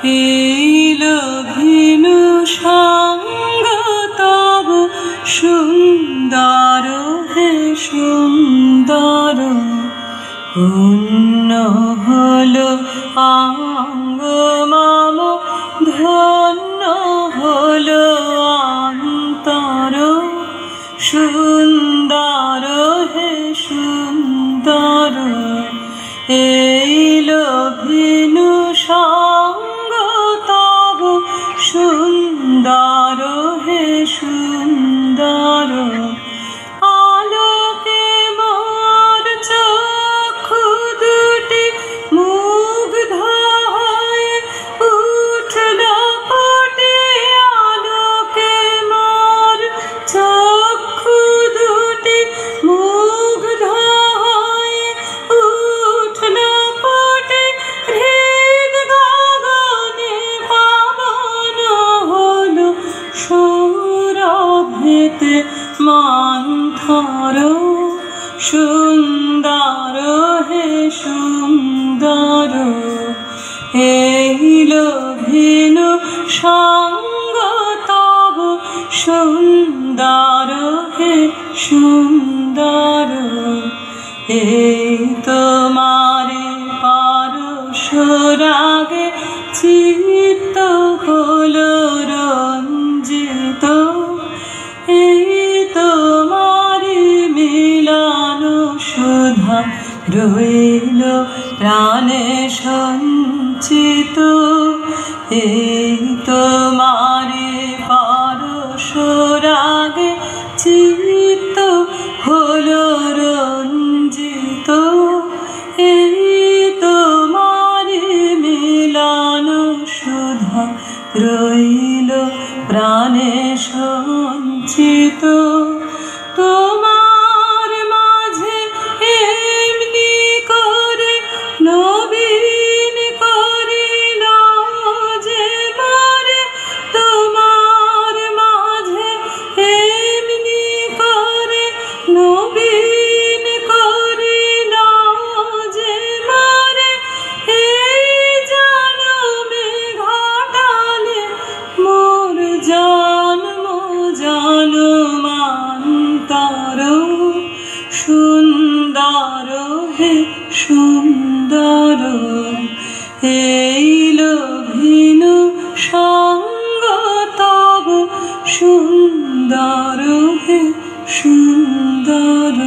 এইল venue সঙ্গ তব সুন্দর হে সুন্দর। পুণ্য হলো অঙ্গ মম ধন্য হলো অন্তর। সুন্দর হে সুন্দর। এইল ভিনু সঙ্গ তব সুন্দর হে সুন্দর। আলোকে মোর চক্ষু দুটি মুগ্ধ হয়ে উঠল ফুটে। আলোকে মোর চক্ষু দুটি মুগ্ধ হয়ে উঠল ফুটে। হৃদ গগনে পাবন হলো সৌরভেতে মন্থর। সুন্দর হে সুন্দর। এইল ভিনু সঙ্গ তব সুন্দর হে সুন্দর। এই তোমারে পরশ রাগে চিত্ত হলো রঞ্জিত। এই তোমারি মিলন সুধা রইল প্রাণে সঞ্চিত। এই তোমারি পরশ রাগে চিত্ত হলো রঞ্জিত। এই তোমারি মিলন সুধা রইল প্রাণে সঞ্চিত। তোমার মাঝে এমনি করে নবীন করিল যে মোরে। তোমার মাঝে এমনি করে নবীন করিল যে মোরে। এই জনমে ঘটালে মোর জন্ম জন্মান্তর। সুন্দর হে সুন্দর। এইল ভিনু সঙ্গ তব সুন্দর হে সুন্দর।